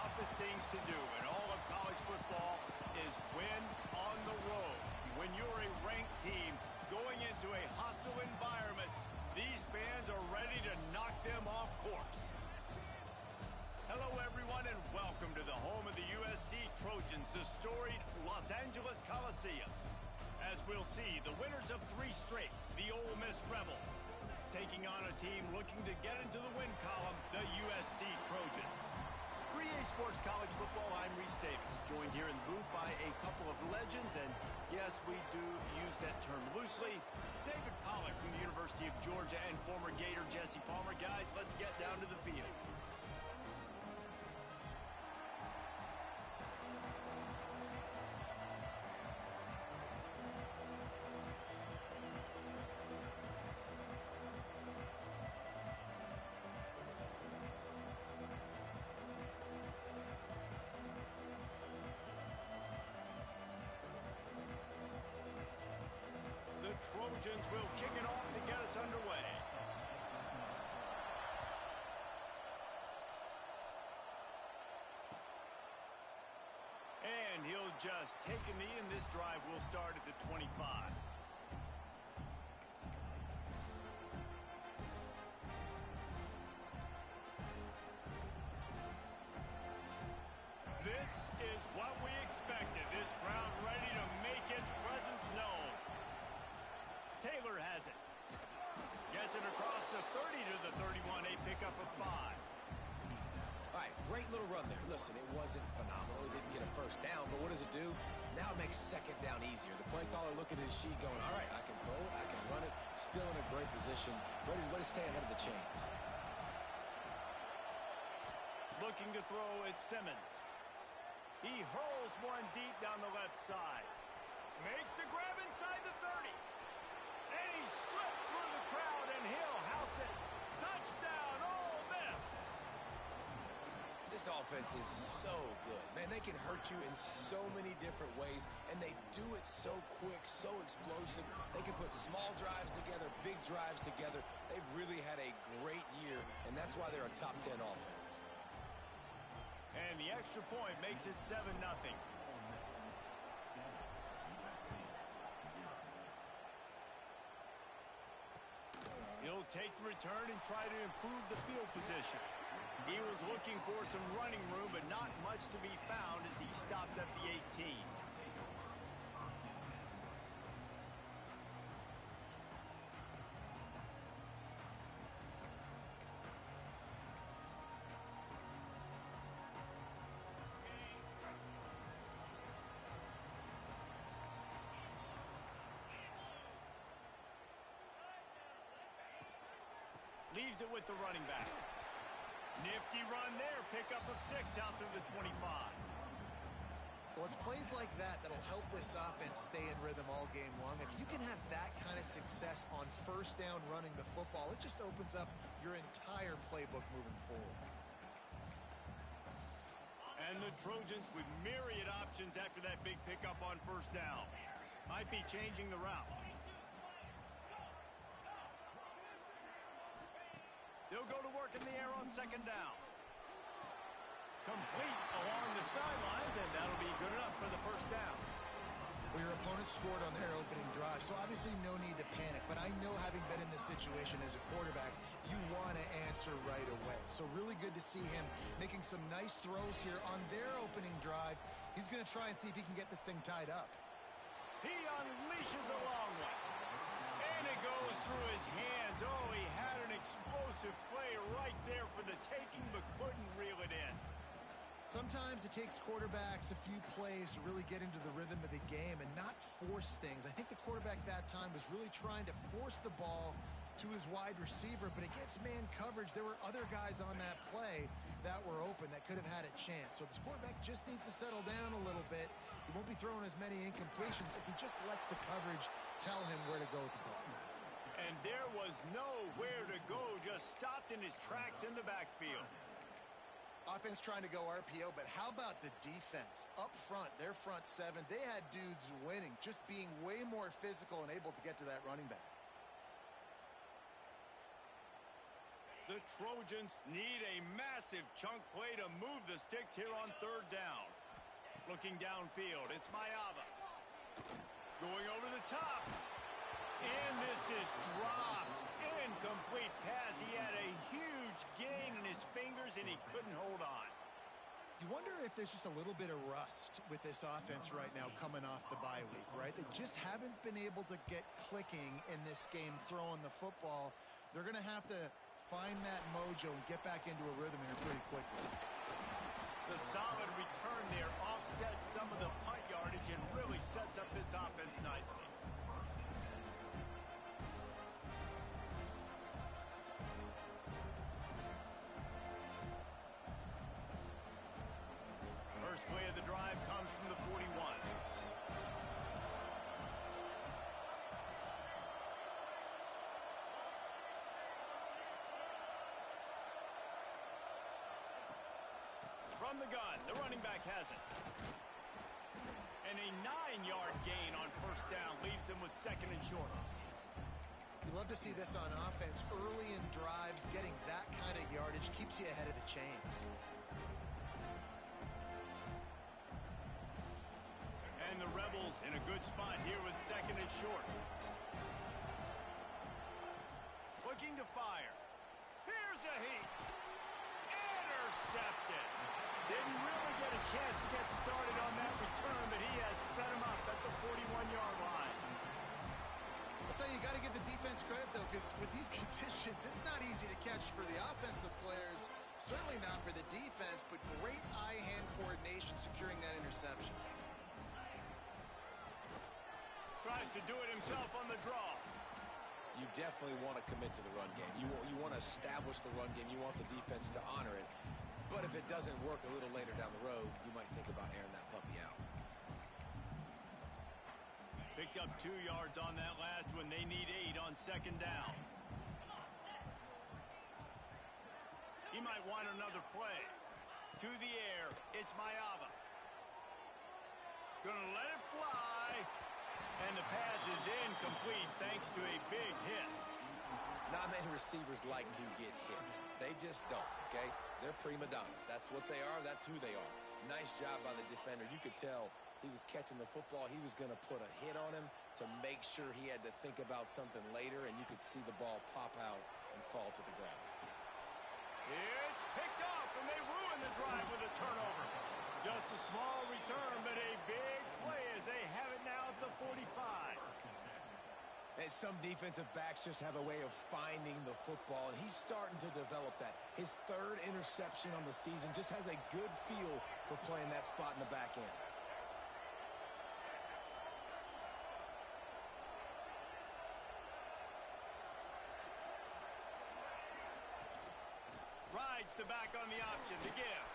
toughest things to do in all of college football is win on the road. When you're a ranked team going into a hostile environment, these fans are ready to knock them off course. Hello, everyone, and welcome to the home of the USC Trojans, the storied Los Angeles Coliseum. As we'll see, the winners of 3 straight, the Ole Miss Rebels, taking on a team looking to get into the win column, the USC Trojans. For EA Sports College Football, I'm Reese Davis, joined here in the booth by a couple of legends, and yes, we do use that term loosely. David Pollack from the University of Georgia and former Gator Jesse Palmer. Guys, let's get down to the field. The Trojans will kick it off to get us underway. And he'll just take a knee, and this drive will start at the 25. This is what we expected. This crowd ready to make its presence known. Taylor has it. Gets it across the 30 to the 31, a pickup of 5. All right, great little run there. Listen, it wasn't phenomenal. It didn't get a first down, but what does it do? Now it makes second down easier. The play caller looking at his sheet going, all right, I can throw it, I can run it, still in a great position. Way to stay ahead of the chains. Looking to throw at Simmons. He hurls one deep down the left side. Makes the grab inside the 30. And he slipped through the crowd, and he'll house it. Touchdown, Ole Miss! This offense is so good. Man, they can hurt you in so many different ways, and they do it so quick, so explosive. They can put small drives together, big drives together. They've really had a great year, and that's why they're a top 10 offense. And the extra point makes it 7-0. He'll take the return and try to improve the field position. He was looking for some running room, but not much to be found as he stopped at the 18. Leaves it with the running back. Nifty run there. Pickup of 6 out through the 25. Well, it's plays like that that'll help this offense stay in rhythm all game long. If you can have that kind of success on first down running the football, it just opens up your entire playbook moving forward. And the Trojans with myriad options after that big pickup on first down. Might be changing the route. They'll go to work in the air on second down. Complete along the sidelines, and that'll be good enough for the first down. Well, your opponent scored on their opening drive, so obviously no need to panic. But I know, having been in this situation as a quarterback, you want to answer right away. So really good to see him making some nice throws here on their opening drive. He's going to try and see if he can get this thing tied up. He unleashes a long one. And it goes through his hands. Oh, he had an explosive play right there for the taking, but couldn't reel it in. Sometimes it takes quarterbacks a few plays to really get into the rhythm of the game and not force things. I think the quarterback that time was really trying to force the ball to his wide receiver, but against man coverage, there were other guys on that play that were open that could have had a chance. So this quarterback just needs to settle down a little bit. He won't be throwing as many incompletions if he just lets the coverage tell him where to go with the ball. And there was nowhere to go, just stopped in his tracks in the backfield. Offense trying to go RPO, but how about the defense? Up front, their front seven, they had dudes winning, just being way more physical and able to get to that running back. The The Trojans need a massive chunk play to move the sticks here on third down. Looking downfield, it's Mayava. Going over the top. And this is dropped. Incomplete pass. He had a huge gain in his fingers, and he couldn't hold on. You wonder if there's just a little bit of rust with this offense right now coming off the bye week, right? They just haven't been able to get clicking in this game throwing the football. They're going to have to find that mojo and get back into a rhythm here pretty quickly. The solid return there offsets some of the punt yardage and really sets up this offense nicely. First play of the drive comes from the 41. From the gun, the running back has it. And a 9-yard gain on first down leaves them with second and short. You love to see this on offense. Early in drives, getting that kind of yardage keeps you ahead of the chains. And the Rebels in a good spot here with second and short. Looking to fire. Here's a heat. Intercepted. Didn't really get a chance to get started on that return, but he has set him up at the 41-yard line. I'll tell you, you got to give the defense credit, though, because with these conditions, it's not easy to catch for the offensive players. Certainly not for the defense, but great eye-hand coordination securing that interception. Tries to do it himself on the draw. You definitely want to commit to the run game. You want to establish the run game. You want the defense to honor it. But if it doesn't work a little later down the road, you might think about airing that puppy out. Picked up 2 yards on that last one. They need 8 on second down. He might want another play. To the air, it's Mayava. Gonna let it fly. And the pass is incomplete thanks to a big hit. Not many receivers like to get hit. They just don't, okay? They're prima donnas. That's what they are. That's who they are. Nice job by the defender. You could tell he was catching the football. He was going to put a hit on him to make sure he had to think about something later, and you could see the ball pop out and fall to the ground. It's picked off, and they ruin the drive with a turnover. Just a small return, but a big play as they have it now at the 45. And some defensive backs just have a way of finding the football, and he's starting to develop that. His 3rd interception on the season just has a good feel for playing that spot in the back end. Rides the back on the option to give.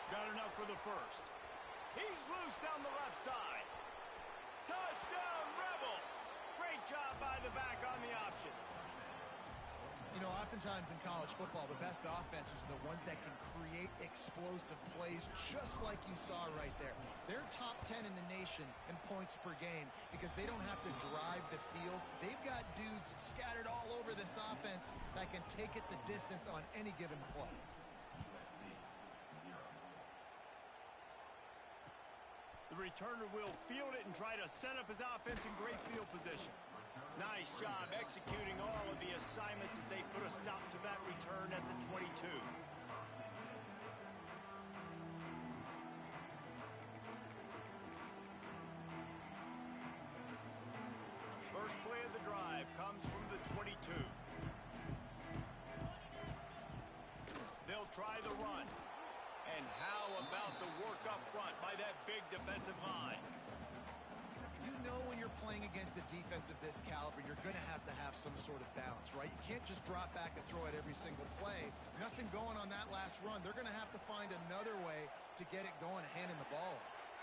Got enough for the first. He's loose down the left side. Touchdown, Rebels! Great job by the back on the option. You know, oftentimes in college football, the best offenses are the ones that can create explosive plays just like you saw right there. They're top 10 in the nation in points per game because they don't have to drive the field. They've got dudes scattered all over this offense that can take it the distance on any given play. The returner will field it and try to set up his offense in great field position. Nice job executing all of the assignments as they put a stop to that return at the 22. First play of the drive comes from the 22. They'll try the run. And how about the work up front by that big defensive line? You know when you're playing against a defense of this caliber, you're going to have some sort of balance, right? You can't just drop back and throw it every single play. Nothing going on that last run. They're going to have to find another way to get it going, handing the ball.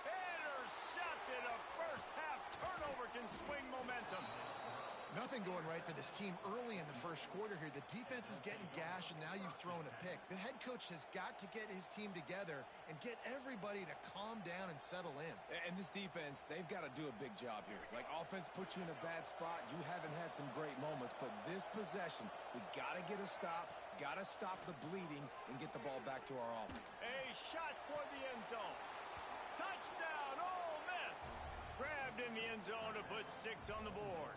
Intercepted. A first half turnover can swing momentum. Nothing going right for this team early in the first quarter here. The defense is getting gashed, and now you've thrown a pick. The head coach has got to get his team together and get everybody to calm down and settle in. And this defense, they've got to do a big job here. Like, offense puts you in a bad spot. You haven't had some great moments, but this possession, we got to get a stop, got to stop the bleeding, and get the ball back to our offense. A shot toward the end zone. Touchdown, Ole Miss. Grabbed in the end zone to put 6 on the board.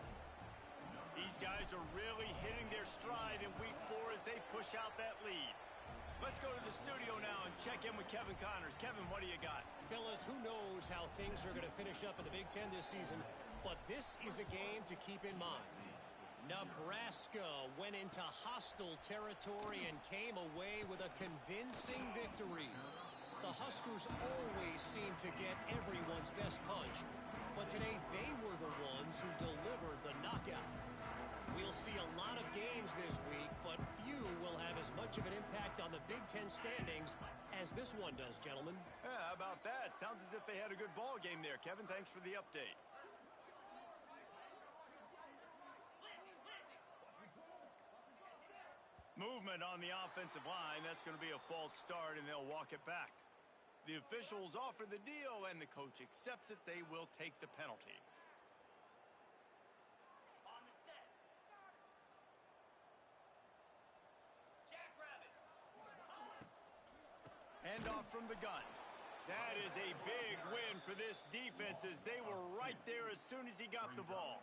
These guys are really hitting their stride in week 4 as they push out that lead. Let's go to the studio now and check in with Kevin Connors. Kevin, what do you got? Fellas, who knows how things are going to finish up in the Big Ten this season, but this is a game to keep in mind. Nebraska went into hostile territory and came away with a convincing victory. The Huskers always seem to get everyone's best punch, but today they were the ones who delivered the knockout. We'll see a lot of games this week, but few will have as much of an impact on the Big Ten standings as this one does, gentlemen. Yeah, how about that? Sounds as if they had a good ball game there. Kevin, thanks for the update. Movement on the offensive line. That's going to be a false start, and they'll walk it back. The officials offer the deal, and the coach accepts it. They will take the penalty. Handoff from the gun. That is a big win for this defense as they were right there as soon as he got the ball.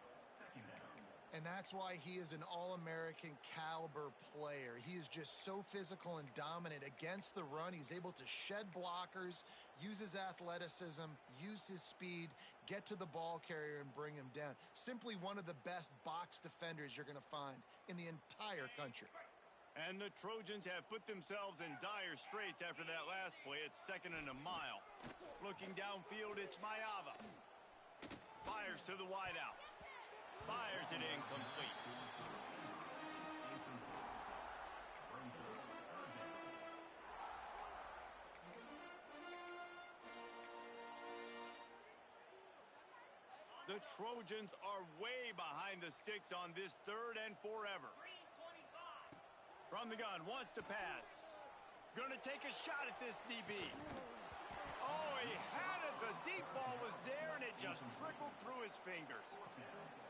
And that's why he is an All-American caliber player. He is just so physical and dominant against the run. He's able to shed blockers, use his athleticism, use his speed, get to the ball carrier and bring him down. Simply one of the best box defenders you're going to find in the entire country. And the Trojans have put themselves in dire straits after that last play. It's 2nd and a mile. Looking downfield, it's Mayava. Fires to the wideout. Fires it incomplete. The Trojans are way behind the sticks on this 3rd and forever. From the gun, wants to pass. Gonna take a shot at this DB. Oh, he had it. The deep ball was there, and it just trickled through his fingers.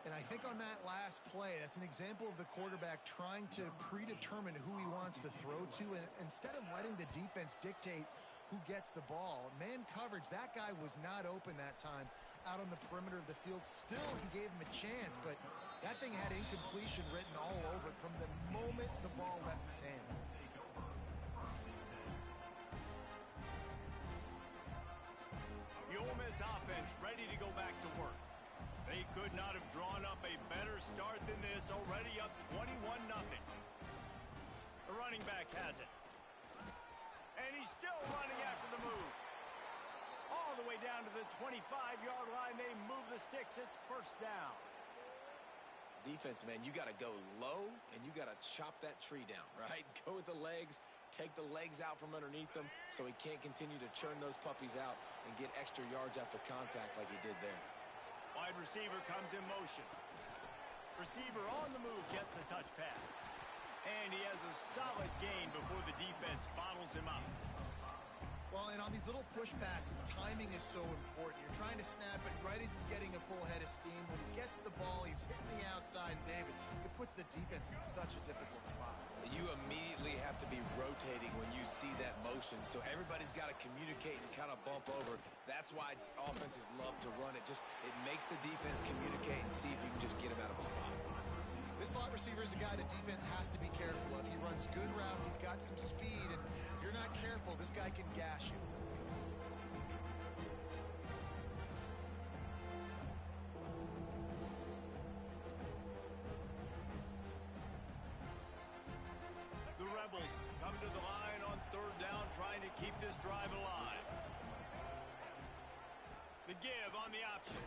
And I think on that last play, that's an example of the quarterback trying to predetermine who he wants to throw to, and instead of letting the defense dictate who gets the ball. Man coverage, that guy was not open that time out on the perimeter of the field. Still, he gave him a chance, but that thing had incompletion written all over it from the moment the ball left his hand. The Ole Miss offense ready to go back to work. They could not have drawn up a better start than this, already up 21-0. The running back has it. And he's still running after the move. All the way down to the 25-yard line. They move the sticks. It's 1st down. Defense, man, you got to go low, and you got to chop that tree down, right? Go with the legs, take the legs out from underneath them so he can't continue to churn those puppies out and get extra yards after contact like he did there. Wide receiver comes in motion. Receiver on the move gets the touch pass. And he has a solid gain before the defense bottles him up. Well, and on these little push passes, timing is so important. You're trying to snap it right as he's getting a full head of steam. When he gets the ball, he's hitting the outside, David. It puts the defense in such a difficult spot. You immediately have to be rotating when you see that motion, so everybody's got to communicate and kind of bump over. That's why offenses love to run it. It makes the defense communicate and see if you can just get him out of a spot. This slot receiver is a guy the defense has to be careful of. He runs good routes, he's got some speed, and if you're not careful, this guy can gash you. The Rebels come to the line on 3rd down, trying to keep this drive alive. The give on the option.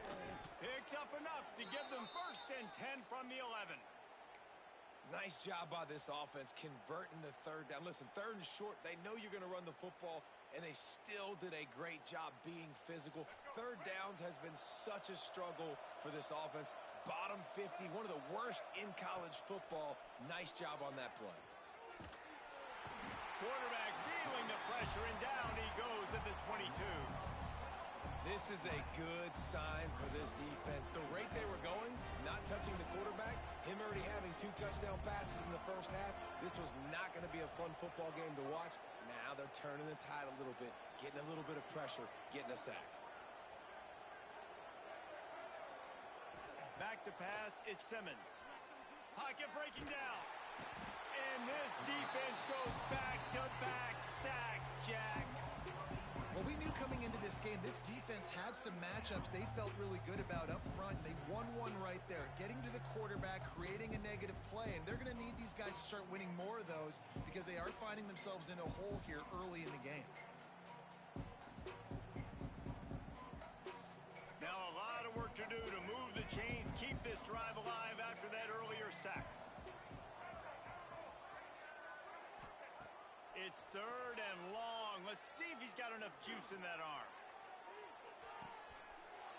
Picks up enough to give them 1st and 10 from the 11. Nice job by this offense converting the 3rd down. Listen, 3rd and short, they know you're going to run the football, and they still did a great job being physical. 3rd downs has been such a struggle for this offense, bottom 50, one of the worst in college football. Nice job on that play. Quarterback feeling the pressure, and down he goes at the 22. This is a good sign for this defense. The rate they were going, not touching the quarterback, him already having 2 touchdown passes in the first half, this was not going to be a fun football game to watch. Now they're turning the tide a little bit, getting a little bit of pressure, getting a sack. Back to pass, it's Simmons. Pocket breaking down. And this defense goes back-to-back sack, Jack. Well, we knew coming into this game, this defense had some matchups they felt really good about up front. They won one right there, getting to the quarterback, creating a negative play, and they're going to need these guys to start winning more of those because they are finding themselves in a hole here early in the game. Now a lot of work to do to move the chains, keep this drive alive after that earlier sack. It's 3rd and long. Let's see if he's got enough juice in that arm.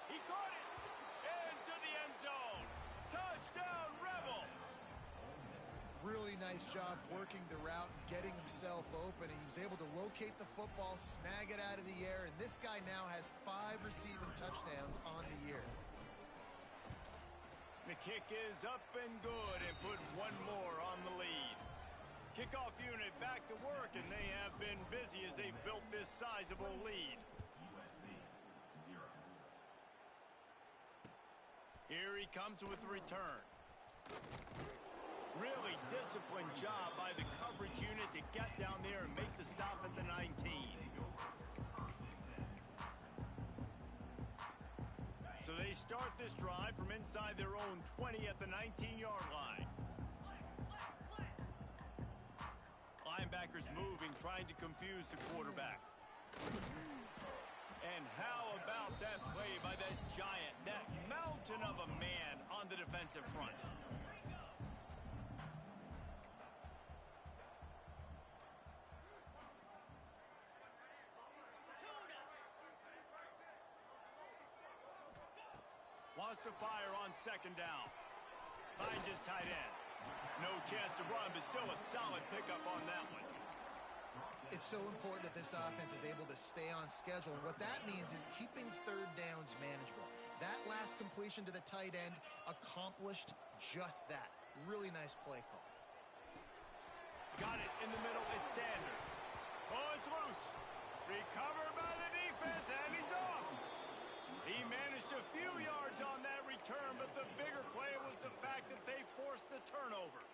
He caught it into the end zone. Touchdown, Rebels. Really nice job working the route and getting himself open. He was able to locate the football, snag it out of the air, and this guy now has 5 receiving touchdowns on the year. The kick is up and good and put one more on the lead. Kickoff unit back to work, and they have been busy as they've built this sizable lead. Here he comes with the return. Really disciplined job by the coverage unit to get down there and make the stop at the 19. So they start this drive from inside their own 20 at the 19-yard line. Linebackers moving, trying to confuse the quarterback. And how about that play by that giant, that mountain of a man on the defensive front? Wants to fire on 2nd down. Finds his tight end. No chance to run, but still a solid pickup on that one. It's so important that this offense is able to stay on schedule, and what that means is keeping 3rd downs manageable. That last completion to the tight end accomplished just that. Really nice play call. Got it in the middle. It's Sanders. Oh, it's loose. Recovered by the defense, and he's off. He managed a few yards on that return, but the bigger play was the fact that they forced the turnover.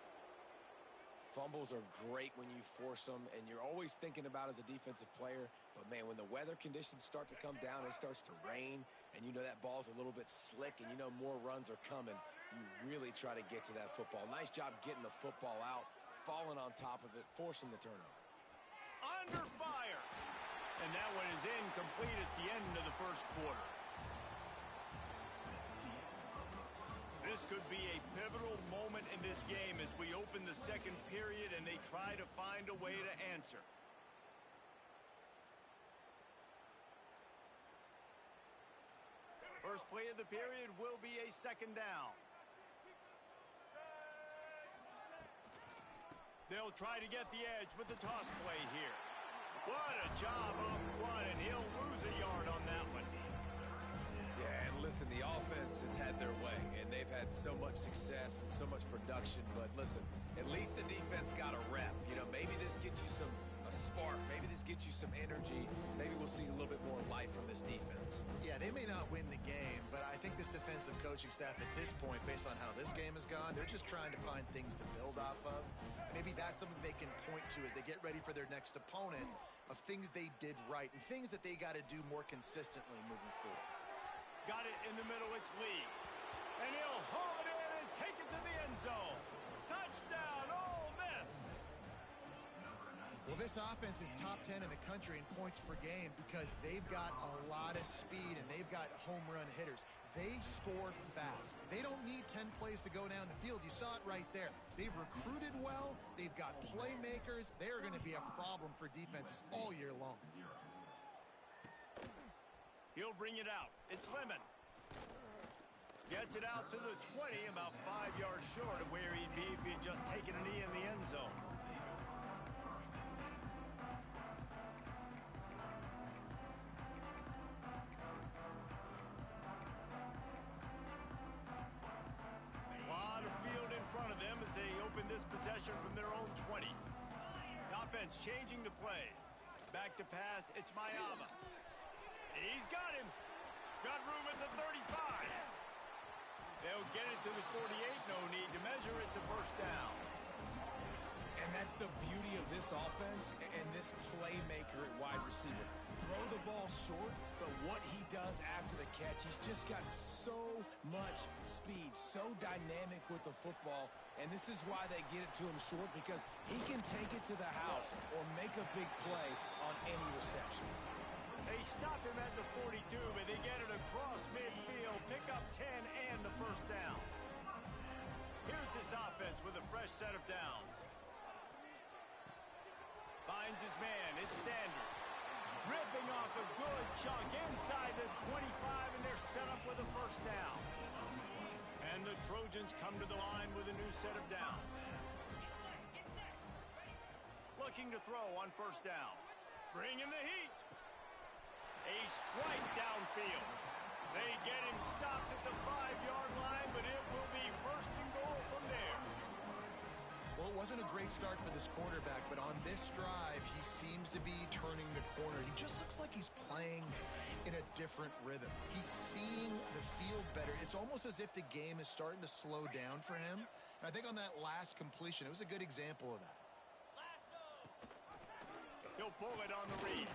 Fumbles are great when you force them, and you're always thinking about as a defensive player. But, man, when the weather conditions start to come down, it starts to rain, and you know that ball's a little bit slick, and you know more runs are coming, you really try to get to that football. Nice job getting the football out, falling on top of it, forcing the turnover. Under fire. And that one is incomplete. It's the end of the first quarter. This could be a pivotal moment in this game as we open the 2nd period and they try to find a way to answer. First play of the period will be a 2nd down. They'll try to get the edge with the toss play here. What a job up front, and he'll lose a yard on that one. Yeah, and listen, the offense has had their way, and they've had so much success and so much production. But listen, at least the defense got a rep. You know, maybe this gets you a spark. Maybe this gets you some energy. Maybe we'll see a little bit more life from this defense. Yeah, they may not win the game, but I think this defensive coaching staff at this point, based on how this game has gone, they're just trying to find things to build off of. Maybe that's something they can point to as they get ready for their next opponent, of things they did right and things that they got to do more consistently moving forward. Got it in the middle, it's Lee. And he'll haul it in and take it to the end zone. Touchdown, Ole Miss! Well, this offense is top 10 in the country in points per game because they've got a lot of speed and they've got home run hitters. They score fast. They don't need 10 plays to go down the field. You saw it right there. They've recruited well. They've got playmakers. They are going to be a problem for defenses all year long. He'll bring it out. It's Lemon. Gets it out to the 20, about 5 yards short of where he'd be if he had just taken a knee in the end zone. A lot of field in front of them as they open this possession from their own 20. The offense changing the play. Back to pass, it's Mayava. He's got him. Got room at the 35. They'll get it to the 48. No need to measure. It's a first down. And that's the beauty of this offense and this playmaker at wide receiver. Throw the ball short, but what he does after the catch, he's just got so much speed, so dynamic with the football. And this is why they get it to him short, because he can take it to the house or make a big play on any reception. They stop him at the 42, but they get it across midfield, pick up 10 and the first down. Here's this offense with a fresh set of downs. Finds his man, it's Sanders. Ripping off a good chunk inside the 25, and they're set up with a first down. And the Trojans come to the line with a new set of downs. Looking to throw on first down. Bringing the heat. A strike downfield. They get him stopped at the 5-yard line, but it will be first and goal from there. Well, it wasn't a great start for this quarterback, but on this drive, he seems to be turning the corner. He just looks like he's playing in a different rhythm. He's seeing the field better. It's almost as if the game is starting to slow down for him. And I think on that last completion, it was a good example of that. He'll pull it on the read.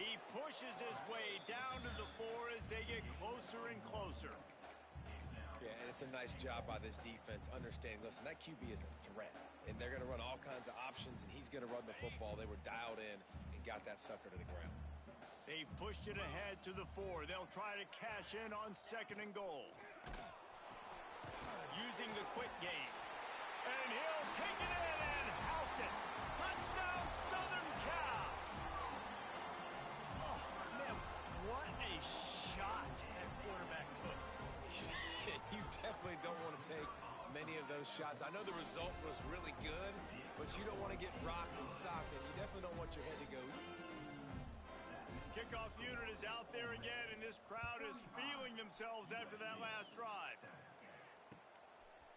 He pushes his way down to the 4 as they get closer and closer. Yeah, and it's a nice job by this defense understanding, listen, that QB is a threat, and they're going to run all kinds of options, and he's going to run the football. They were dialed in and got that sucker to the ground. They've pushed it ahead to the 4. They'll try to cash in on second and goal. Using the quick game. And he'll take it in and house it. Touchdown, Southern Cal! Oh, man, what a shot that quarterback took. You definitely don't want to take many of those shots. I know the result was really good, but you don't want to get rocked and socked, and you definitely don't want your head to go. Kickoff unit is out there again, and this crowd is feeling themselves after that last drive.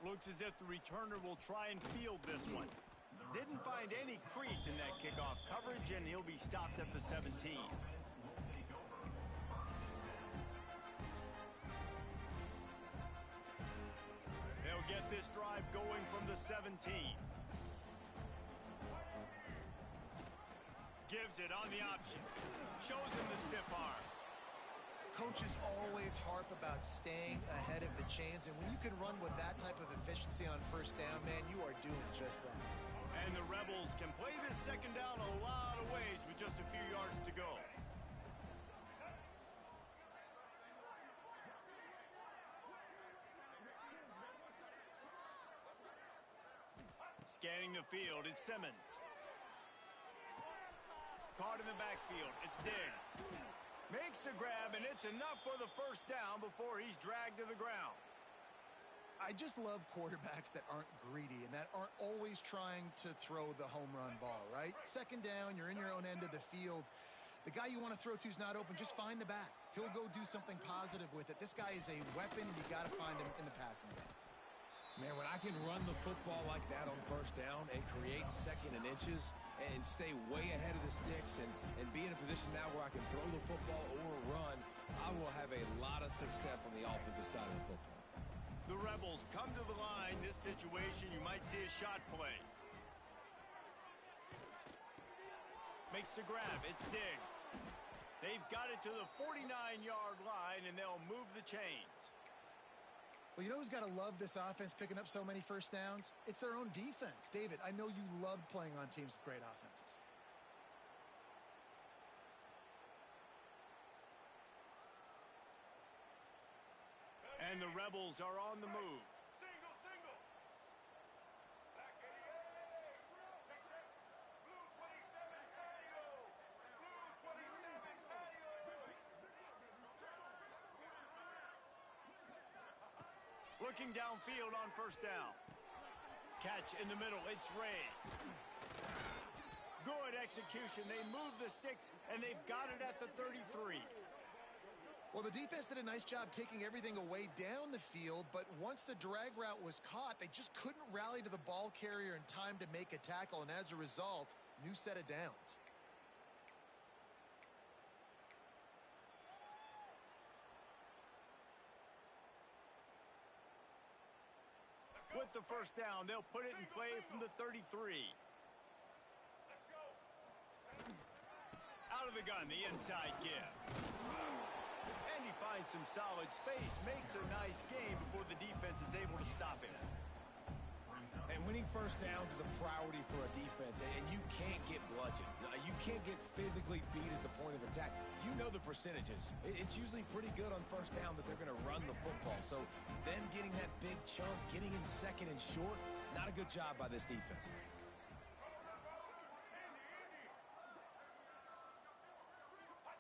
Looks as if the returner will try and field this one. Didn't find any crease in that kickoff coverage, and he'll be stopped at the 17. They'll get this drive going from the 17. Gives it on the option. Shows him the stiff arm. Coaches always harp about staying ahead of the chains, and when you can run with that type of efficiency on first down, man, you are doing just that. And the Rebels can play this second down a lot of ways with just a few yards to go. Scanning the field, it's Simmons. Caught in the backfield, it's Diggs. Makes the grab, and it's enough for the first down before he's dragged to the ground. I just love quarterbacks that aren't greedy and that aren't always trying to throw the home run ball, right? Second down, you're in your own end of the field. The guy you want to throw to is not open. Just find the back. He'll go do something positive with it. This guy is a weapon, and you got to find him in the passing game. Man, when I can run the football like that on first down and create second and inches and stay way ahead of the sticks and be in a position now where I can throw the football or run, I will have a lot of success on the offensive side of the football. The Rebels come to the line. This situation, you might see a shot play. Makes the grab. It's Diggs. They've got it to the 49-yard line, and they'll move the chains. Well, you know who's got to love this offense picking up so many first downs? It's their own defense. David, I know you loved playing on teams with great offenses. And the Rebels are on the move. Single. Back 88. Check. Blue 27 patio. Blue 27 patio. Looking downfield on first down. Catch in the middle. It's Ray. Good execution. They move the sticks, and they've got it at the 33. Well, the defense did a nice job taking everything away down the field, but once the drag route was caught, they just couldn't rally to the ball carrier in time to make a tackle, and as a result, new set of downs. With the first down, they'll put it in play from the 33. Out of the gun, the inside give. And he finds some solid space, makes a nice game before the defense is able to stop him. And winning first downs is a priority for a defense, and you can't get bludgeoned. You can't get physically beat at the point of attack. You know the percentages. It's usually pretty good on first down that they're going to run the football. So them getting that big chunk, getting in second and short, not a good job by this defense.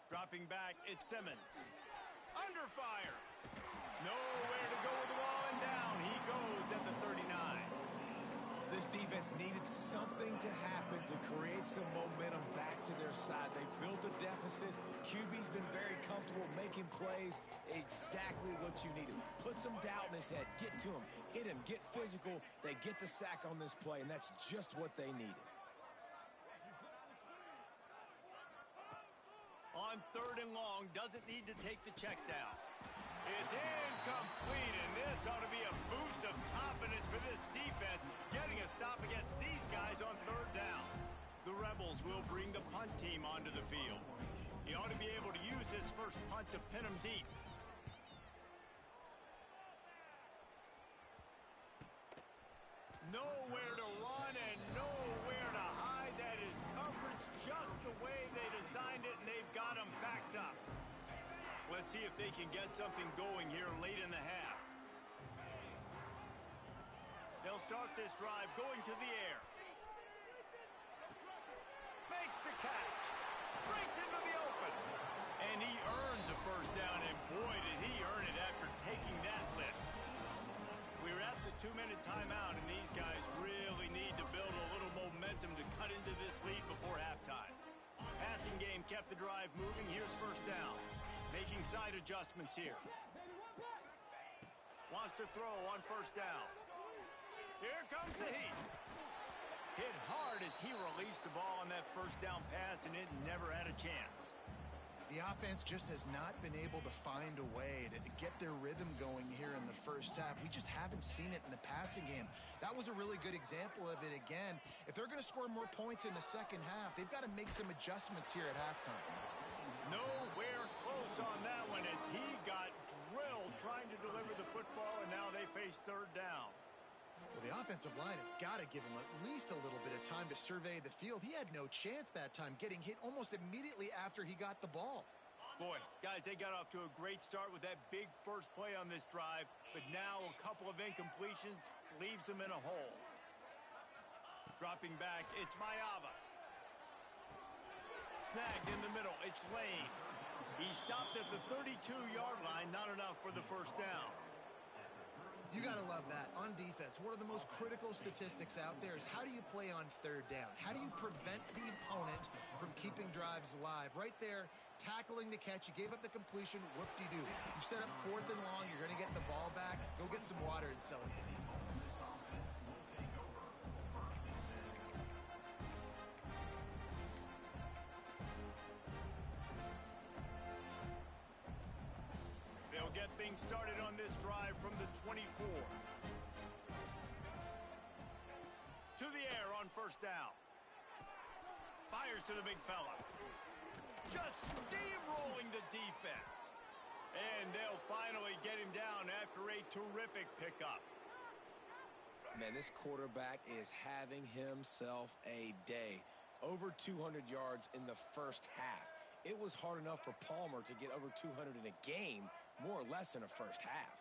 Dropping back, it's Simmons. Under fire. Nowhere to go with the ball, and down he goes at the 39. This defense needed something to happen to create some momentum back to their side. They built a deficit. QB's been very comfortable making plays. Exactly what you needed. Put some doubt in his head. Get to him. Hit him. Get physical. They get the sack on this play, and that's just what they needed. On third and long, doesn't need to take the check down. It's incomplete, and this ought to be a boost of confidence for this defense, getting a stop against these guys on third down. The Rebels will bring the punt team onto the field. He ought to be able to use his first punt to pin him deep. Nowhere to run and nowhere to hide. That is coverage just the way they designed it, and they've got him backed up. Let's see if they can get something going here late in the half. They'll start this drive going to the air. Makes the catch. Breaks into the open. And he earns a first down, and boy, did he earn it after taking that lift. We're at the 2-minute timeout, and these guys really need to build a little momentum to cut into this lead before halftime. Passing game kept the drive moving. Here's first down. Making side adjustments here. Wants to throw on first down. Here comes the heat. Hit hard as he released the ball on that first down pass, and it never had a chance. The offense just has not been able to find a way to get their rhythm going here in the first half. We just haven't seen it in the passing game. That was a really good example of it again. If they're going to score more points in the second half, they've got to make some adjustments here at halftime. Nowhere close on that one as he got drilled trying to deliver the football, and now they face third down. Well, the offensive line has got to give him at least a little bit of time to survey the field. He had no chance that time, getting hit almost immediately after he got the ball. Boy, guys, they got off to a great start with that big first play on this drive, but now a couple of incompletions leaves them in a hole. Dropping back, it's Mayava. Snagged in the middle, it's Lane. He stopped at the 32-yard line, not enough for the first down. You got to love that. On defense, one of the most critical statistics out there is how do you play on third down? How do you prevent the opponent from keeping drives alive? Right there, tackling the catch. You gave up the completion. Whoop-de-doo. You set up fourth and long. You're going to get the ball back. Go get some water and celebrate. They'll get things started on this drive from the 24. To the air on first down. Fires to the big fella. Just steamrolling the defense. And they'll finally get him down after a terrific pickup. Man, this quarterback is having himself a day. Over 200 yards in the first half. It was hard enough for Palmer to get over 200 in a game, more or less in a first half.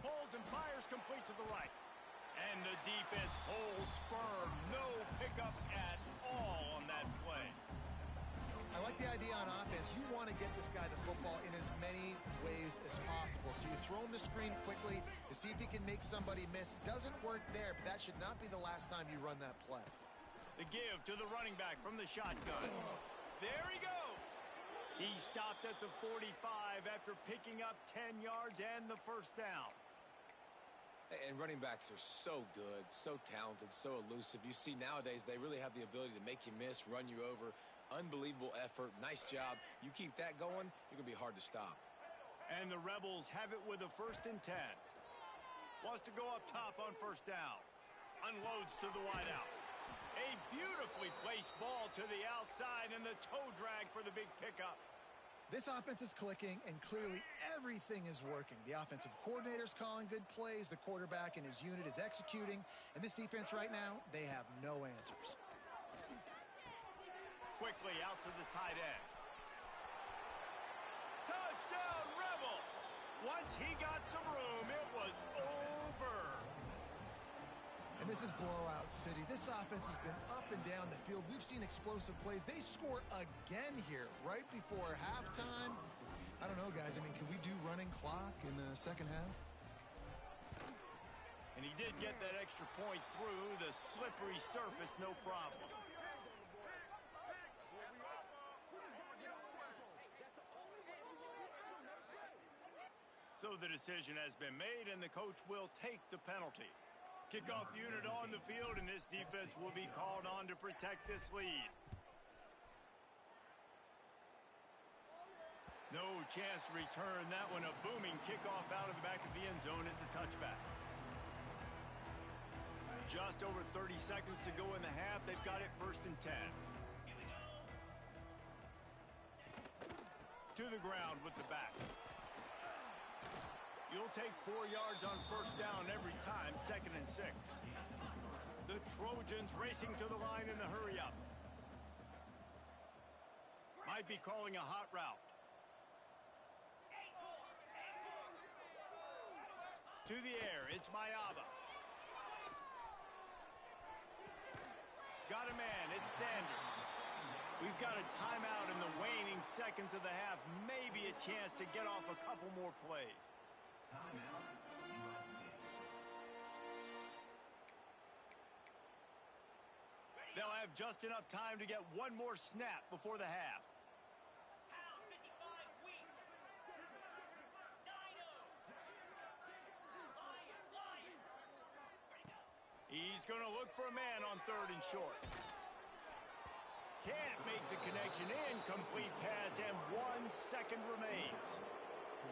Pulls and fires complete to the right. And the defense holds firm. No pickup at all on that play. I like the idea on offense, you want to get this guy the football in as many ways as possible. So you throw him the screen quickly to see if he can make somebody miss. It doesn't work there, but that should not be the last time you run that play. The give to the running back from the shotgun. There he goes. He stopped at the 45 after picking up 10 yards and the first down. And running backs are so good, so talented, so elusive. You see nowadays they really have the ability to make you miss, run you over. Unbelievable effort. Nice job. You keep that going, you're going to be hard to stop. And the Rebels have it with a 1st and 10. Wants to go up top on first down. Unloads to the wideout. A beautifully placed ball to the outside and the toe drag for the big pickup. This offense is clicking, and clearly everything is working. The offensive coordinator's calling good plays. The quarterback and his unit is executing. And this defense right now, they have no answers. Quickly out to the tight end. Touchdown, Rebels! Once he got some room, it was over. And this is blowout city. This offense has been up and down the field. We've seen explosive plays. They score again here right before halftime. I don't know, guys. I mean, can we do running clock in the second half? And he did get that extra point through the slippery surface, no problem. So the decision has been made, and the coach will take the penalty. Kickoff unit on the field, and this defense will be called on to protect this lead. No chance to return that one. A booming kickoff out of the back of the end zone. It's a touchback. Just over 30 seconds to go in the half. They've got it 1st and 10. To the ground with the back. You'll take 4 yards on first down every time, 2nd and 6. The Trojans racing to the line in the hurry up. Might be calling a hot route. To the air, it's Mayaba. Got a man, it's Sanders. We've got a timeout in the waning seconds of the half. Maybe a chance to get off a couple more plays. They'll have just enough time to get one more snap before the half. He's going to look for a man on 3rd and short. Can't make the connection. Incomplete pass, and 1 second remains.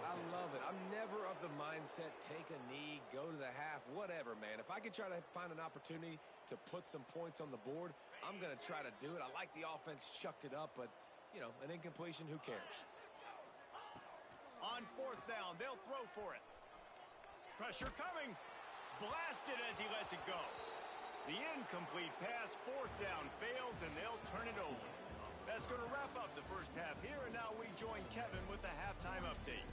I love it. I'm never of the mindset, take a knee, go to the half, whatever, man. If I can try to find an opportunity to put some points on the board, I'm going to try to do it. I like the offense chucked it up, but, you know, an incompletion, who cares? On 4th down, they'll throw for it. Pressure coming. Blasted as he lets it go. The incomplete pass, 4th down, fails, and they'll turn it over. That's going to wrap up the first half here, and now we join Kevin with the halftime update.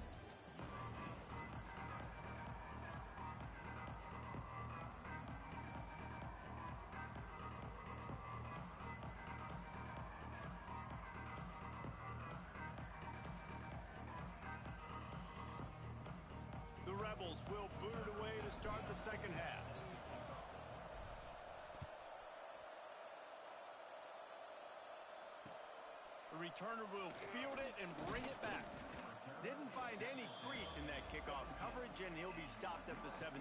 The Rebels will boot it away to start the second half. The returner will field it and bring it back. Didn't find any crease in that kickoff coverage, and he'll be stopped at the 17.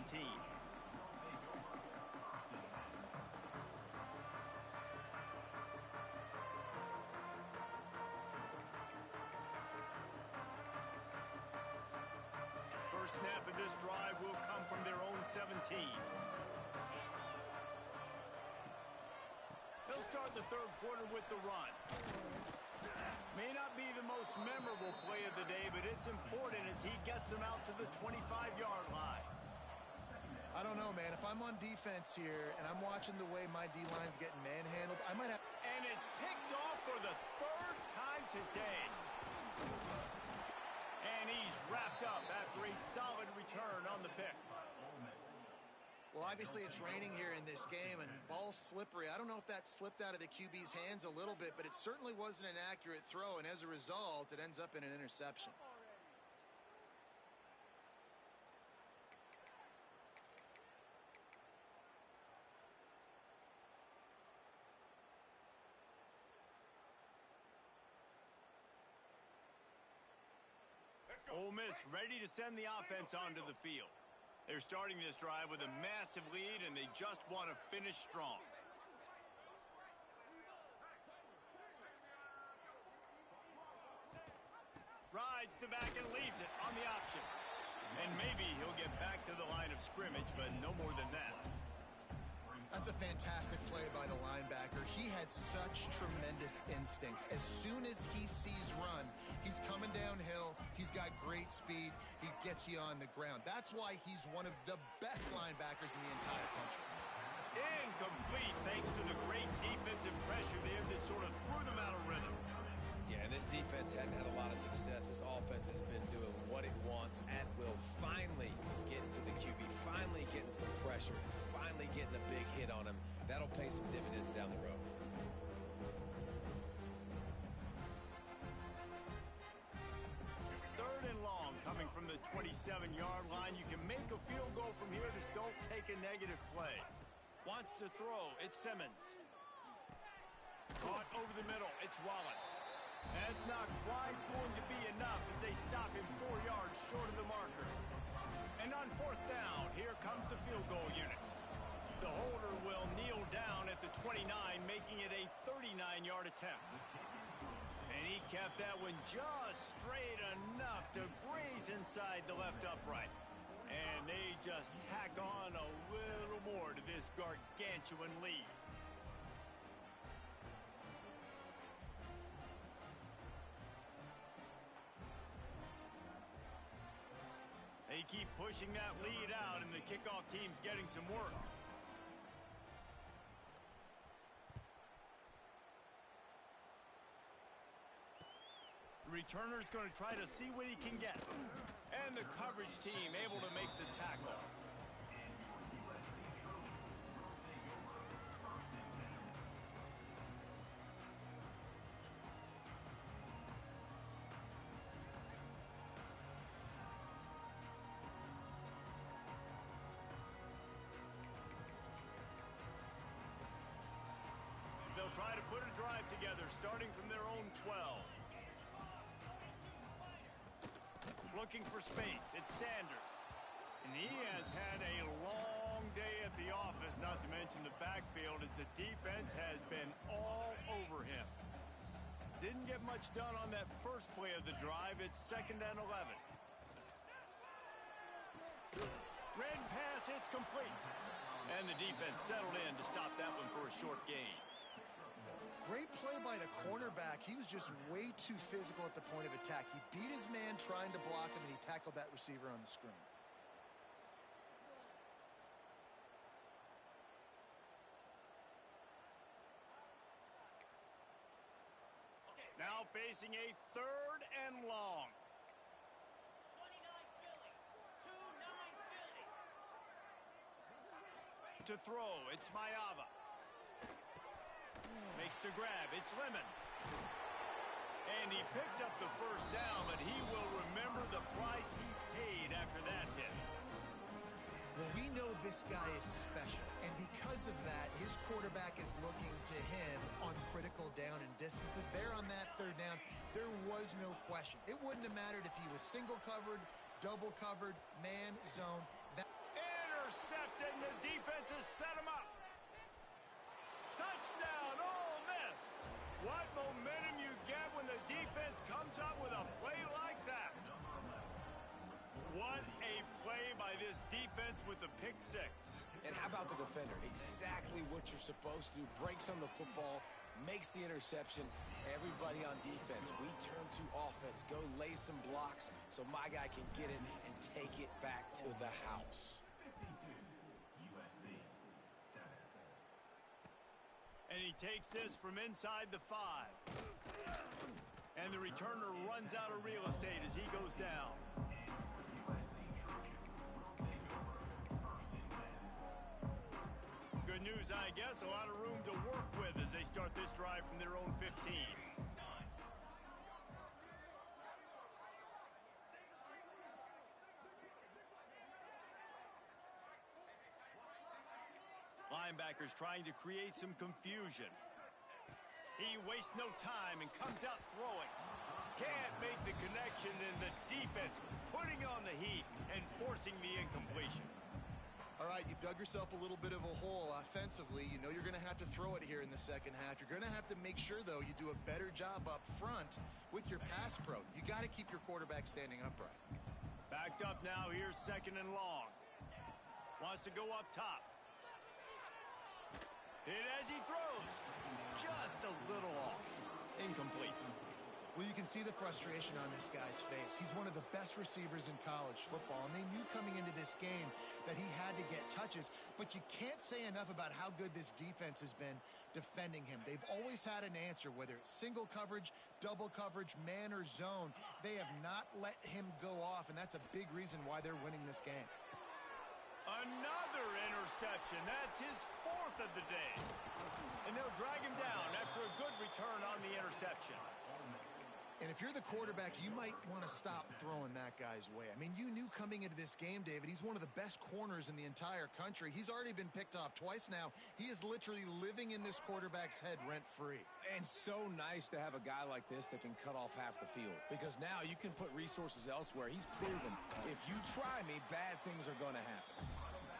First snap of this drive will come from their own 17. They'll start the 3rd quarter with the run. May not be the most memorable play of the day, but it's important as he gets them out to the 25-yard line. I don't know, man. If I'm on defense here and I'm watching the way my D-line's getting manhandled, I might have... And it's picked off for the 3rd time today. And he's wrapped up after a solid return on the pick. Well, obviously it's raining here in this game, and ball's slippery. I don't know if that slipped out of the QB's hands a little bit, but it certainly wasn't an accurate throw, and as a result, it ends up in an interception. Ole Miss ready to send the offense onto the field. They're starting this drive with a massive lead, and they just want to finish strong. Rides the back and leaves it on the option. And maybe he'll get back to the line of scrimmage, but no more than that. That's a fantastic play by the linebacker. He has such tremendous instincts. As soon as he sees run, he's coming downhill. He's got great speed. He gets you on the ground. That's why he's one of the best linebackers in the entire country. Incomplete thanks to the great defensive pressure there that sort of threw them out of rhythm. Yeah, and this defense hadn't had a lot of success. This offense has been doing what it wants at will. Finally getting to the QB, finally getting some pressure, finally getting a big hit on him. That'll pay some dividends down the road. Third and long coming from the 27-yard line. You can make a field goal from here. Just don't take a negative play. Wants to throw. It's Simmons. Caught over the middle. It's Wallace. That's not quite going to be enough as they stop him 4 yards short of the marker. And on fourth down, here comes the field goal unit. The holder will kneel down at the 29, making it a 39-yard attempt. And he kept that one just straight enough to graze inside the left upright. And they just tack on a little more to this gargantuan lead. They keep pushing that lead out, and the kickoff team's getting some work. The returner's going to try to see what he can get. And the coverage team able to make the tackle. They'll try to put a drive together, starting from their own 12. Looking for space, it's Sanders. And he has had a long day at the office, not to mention the backfield, as the defense has been all over him. Didn't get much done on that first play of the drive. It's 2nd and 11. Red pass, it's complete. And the defense settled in to stop that one for a short gain. Great play by the cornerback. He was just way too physical at the point of attack. He beat his man trying to block him, and he tackled that receiver on the screen. Now facing a 3rd and long. 29 Philly. 2-9 Philly. To throw, it's Mayava. Makes the grab, it's Lemon. And he picks up the first down, but he will remember the price he paid after that hit. Well, we know this guy is special, and because of that, his quarterback is looking to him on critical down and distances. There on that 3rd down, there was no question. It wouldn't have mattered if he was single covered, double covered, man, zone. Intercepted, and the defense has set him up. Touchdown, Ole Miss! What momentum you get when the defense comes up with a play like that. What a play by this defense with the pick 6. And how about the defender? Exactly what you're supposed to do. Breaks on the football, makes the interception. Everybody on defense, we turn to offense. Go lay some blocks so my guy can get it and take it back to the house. And he takes this from inside the 5. And the returner runs out of real estate as he goes down. Good news, I guess. A lot of room to work with as they start this drive from their own 15. Linebackers trying to create some confusion. He wastes no time and comes out throwing. Can't make the connection, and the defense putting on the heat and forcing the incompletion. All right, you've dug yourself a little bit of a hole offensively. You know you're going to have to throw it here in the second half. You're going to have to make sure, though, you do a better job up front with your pass pro. You got to keep your quarterback standing upright. Backed up now. Here's second and long. Wants to go up top. Hit as he throws. Just a little off. Incomplete. Well, you can see the frustration on this guy's face. He's one of the best receivers in college football, and they knew coming into this game that he had to get touches, but you can't say enough about how good this defense has been defending him. They've always had an answer, whether it's single coverage, double coverage, man or zone. They have not let him go off, and that's a big reason why they're winning this game. Another interception. That's his fourth of the day. And they'll drag him down after a good return on the interception. And if you're the quarterback, you might want to stop throwing that guy's way. I mean, you knew coming into this game, David, he's one of the best corners in the entire country. He's already been picked off twice now. He is literally living in this quarterback's head rent-free. And so nice to have a guy like this that can cut off half the field, because now you can put resources elsewhere. He's proven if you try me, bad things are going to happen.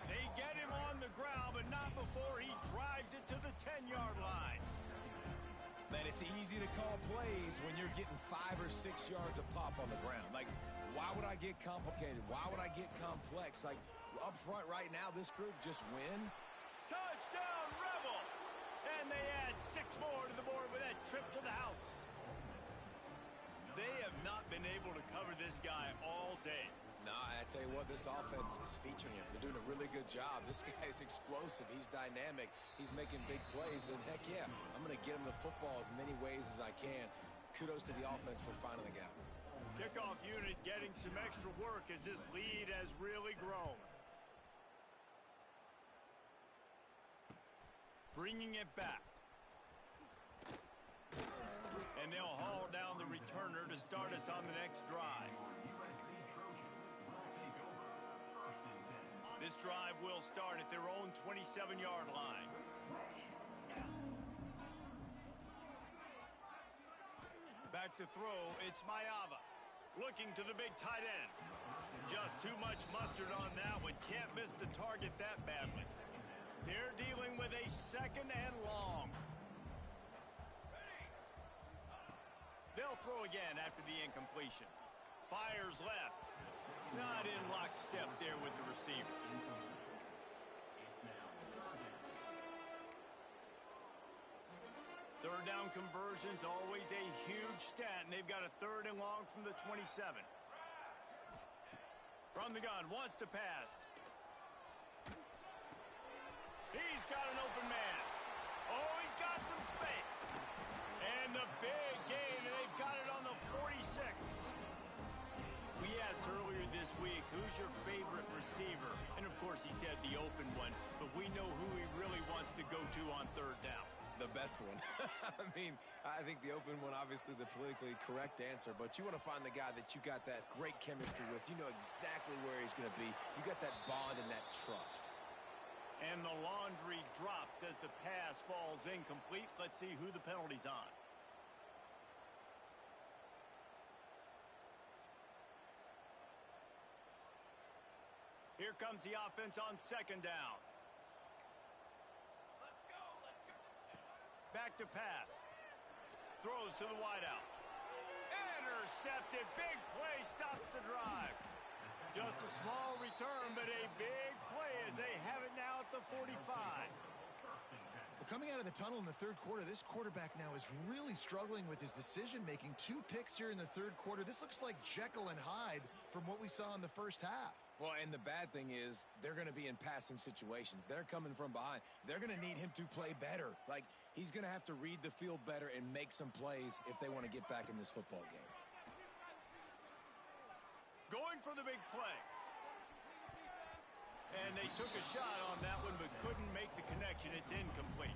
They get him on the ground, but not before he drives it to the 10-yard line. Man, it's easy to call plays when you're getting 5 or 6 yards of pop on the ground. Like, why would I get complicated? Why would I get complex? Like, up front right now, this group just win. Touchdown, Rebels! And they add 6 more to the board with that trip to the house. They have not been able to cover this guy all day. No, I tell you what, this offense is featuring him. They're doing a really good job. This guy's explosive. He's dynamic. He's making big plays. And heck yeah, I'm going to get him the football as many ways as I can. Kudos to the offense for finding the gap. Kickoff unit getting some extra work as this lead has really grown. Bringing it back. And they'll haul down the returner to start us on the next drive. This drive will start at their own 27-yard line. Back to throw, it's Maiava. Looking to the big tight end. Just too much mustard on that one. Can't miss the target that badly. They're dealing with a second and long. They'll throw again after the incompletion. Fires left. Not in lockstep there with the receiver. Third down conversions, always a huge stat, and they've got a third and long from the 27. From the gun, wants to pass. He's got an open man. Oh, he's got some space. And the big gain, and they've got it on the 46. We asked earlier this week, who's your favorite receiver? And, of course, he said the open one, but we know who he really wants to go to on third down. The best one. I mean, I think the open one, obviously the politically correct answer, but you want to find the guy that you got that great chemistry with. You know exactly where he's going to be. You got that bond and that trust. And the laundry drops as the pass falls incomplete. Let's see who the penalty's on. Here comes the offense on second down. Let's go, let's go. Back to pass. Throws to the wideout. Intercepted. Big play stops the drive. Just a small return, but a big play as they have it now at the 45. Well, coming out of the tunnel in the third quarter, this quarterback now is really struggling with his decision-making. 2 picks here in the third quarter. This looks like Jekyll and Hyde from what we saw in the first half. Well, and the bad thing is they're going to be in passing situations. They're coming from behind. They're going to need him to play better. Like, he's going to have to read the field better and make some plays if they want to get back in this football game. Going for the big play. And they took a shot on that one but couldn't make the connection. It's incomplete.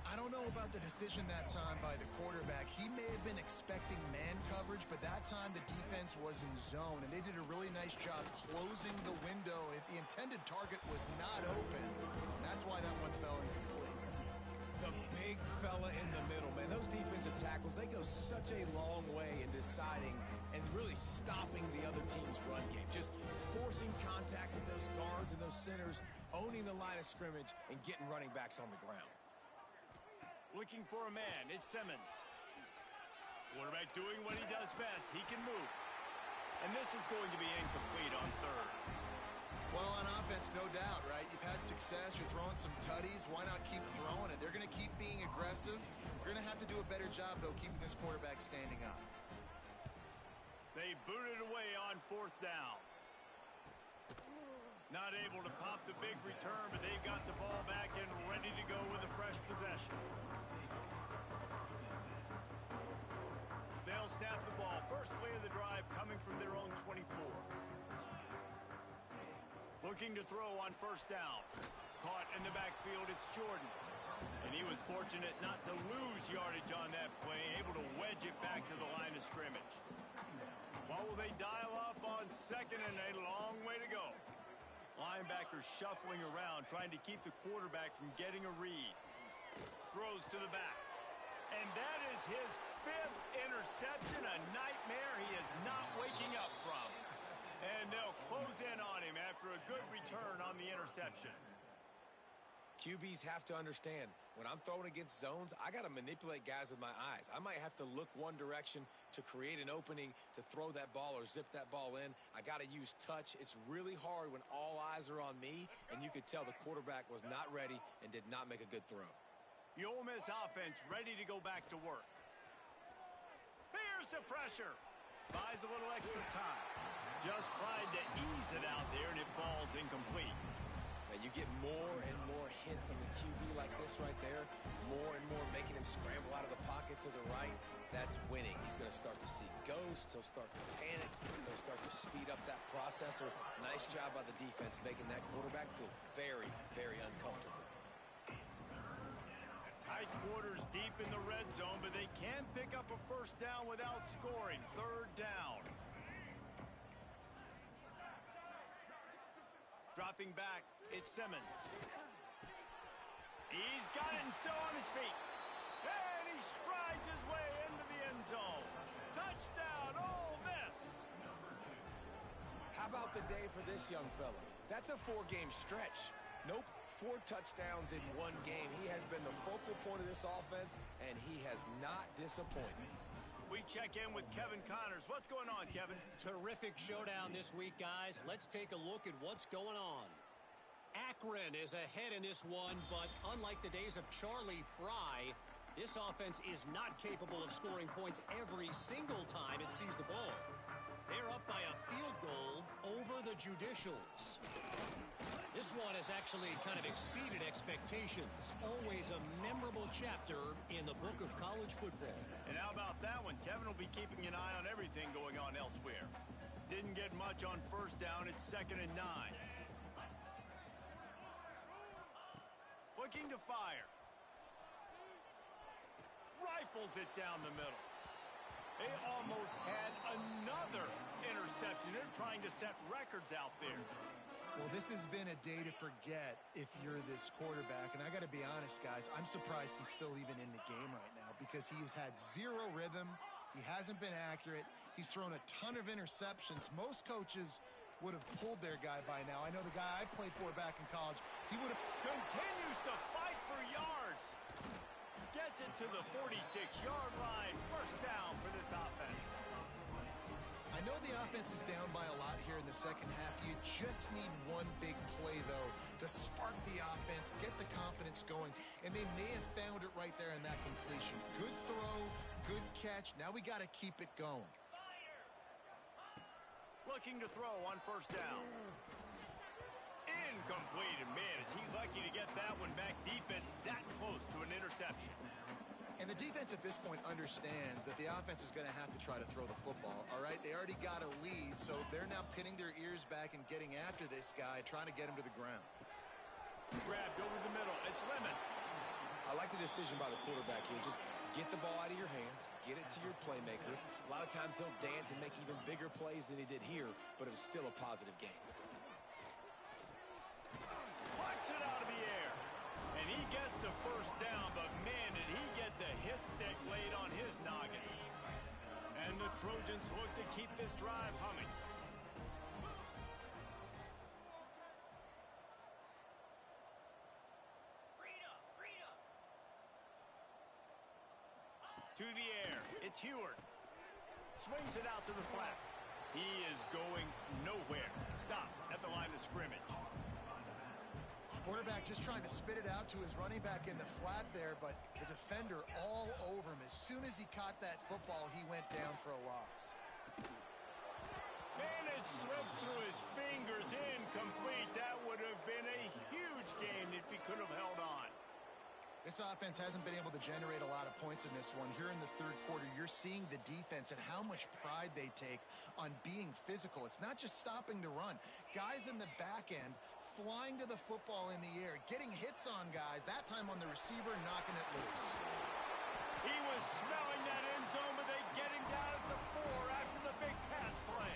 I don't know about the decision that time by the quarterback. He may have been expecting man coverage, but that time the defense was in zone, and they did a really nice job closing the window. The intended target was not open. That's why that one fell incomplete. The big fella in the middle, man. Those defensive tackles, they go such a long way in deciding and really stopping the other team's run game. Just forcing contact with those guards and those centers, owning the line of scrimmage, and getting running backs on the ground. Looking for a man. It's Simmons. Quarterback doing what he does best. He can move. And this is going to be incomplete on third. Well, on offense, no doubt, right? You've had success. You're throwing some tutties. Why not keep throwing it? They're going to keep being aggressive. You're going to have to do a better job, though, keeping this quarterback standing up. They booted away on fourth down. Not able to pop the big return, but they've got the ball back and ready to go with a fresh possession. They'll snap the ball. First play of the drive coming from their own 24. Looking to throw on first down. Caught in the backfield, it's Jordan. And he was fortunate not to lose yardage on that play, able to wedge it back to the line of scrimmage. What will they dial up on second and a long way to go? Linebackers shuffling around, trying to keep the quarterback from getting a read. Throws to the back. And that is his fifth interception, a nightmare he is not waking up from. And they'll close in on him after a good return on the interception. QBs have to understand, when I'm throwing against zones, I got to manipulate guys with my eyes. I might have to look one direction to create an opening to throw that ball or zip that ball in. I got to use touch. It's really hard when all eyes are on me, and you could tell the quarterback was not ready and did not make a good throw. The Ole Miss offense ready to go back to work. Here's the pressure. Buys a little extra time. Just tried to ease it out there, and it falls incomplete. Now you get more and more hints on the QB like this right there. More and more making him scramble out of the pocket to the right. That's winning. He's going to start to see ghosts. He'll start to panic. He'll start to speed up that processor. Nice job by the defense making that quarterback feel very, very uncomfortable. Tight quarters deep in the red zone, but they can pick up a first down without scoring. Third down. Dropping back, it's Simmons. He's got it and still on his feet. And he strides his way into the end zone. Touchdown, Ole Miss. How about the day for this young fella? That's a 4-game stretch. Nope, 4 touchdowns in 1 game. He has been the focal point of this offense, and he has not disappointed. We check in with Kevin Connors. What's going on, Kevin? Terrific showdown this week, guys. Let's take a look at what's going on. Akron is ahead in this one, but unlike the days of Charlie Fry, this offense is not capable of scoring points every single time it sees the ball. They're up by a field goal over the Judicials. This one has actually kind of exceeded expectations. Always a memorable chapter in the book of college football. And how about that one? Kevin will be keeping an eye on everything going on elsewhere. Didn't get much on first down. It's 2nd and 9. Looking to fire. Rifles it down the middle. They almost had another interception. They're trying to set records out there. Well, this has been a day to forget if you're this quarterback. And I got to be honest, guys, I'm surprised he's still even in the game right now because he's had zero rhythm. He hasn't been accurate. He's thrown a ton of interceptions. Most coaches would have pulled their guy by now. I know the guy I played for back in college, he would have... Continues to fight for yards. Gets it to the 46-yard line. First down for this offense. I know the offense is down by a lot here in the second half. You just need one big play, though, to spark the offense, get the confidence going, and they may have found it right there in that completion. Good throw, good catch. Now we got to keep it going. Looking to throw on first down. Incomplete, and man, is he lucky to get that one back. Defense that close to an interception. And the defense at this point understands that the offense is going to have to try to throw the football, all right? They already got a lead, so they're now pinning their ears back and getting after this guy, trying to get him to the ground. Grabbed over the middle. It's Lemon. I like the decision by the quarterback here. Just get the ball out of your hands, get it to your playmaker. A lot of times he'll dance and make even bigger plays than he did here, but it was still a positive game. Plucks it out of the air. And he gets the first down, but man, did he get the hit stick laid on his noggin. And the Trojans look to keep this drive humming. To the air, it's Heward. Swings it out to the flat. He is going nowhere. Stop at the line of scrimmage. Quarterback just trying to spit it out to his running back in the flat there, but the defender all over him. As soon as he caught that football, he went down for a loss. And it slips through his fingers, incomplete. That would have been a huge gain if he could have held on. This offense hasn't been able to generate a lot of points in this one. Here in the third quarter, you're seeing the defense and how much pride they take on being physical. It's not just stopping the run. Guys in the back end flying to the football in the air, getting hits on guys, that time on the receiver, knocking it loose. He was smelling that end zone, but they get him down at the 4 after the big pass play.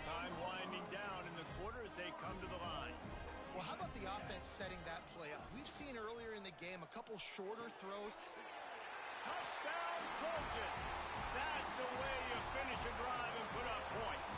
Time winding down in the quarter as they come to the line. Well, how about the offense setting that play up? We've seen earlier in the game a couple shorter throws. Touchdown, Trojans! That's the way you finish a drive and put up points.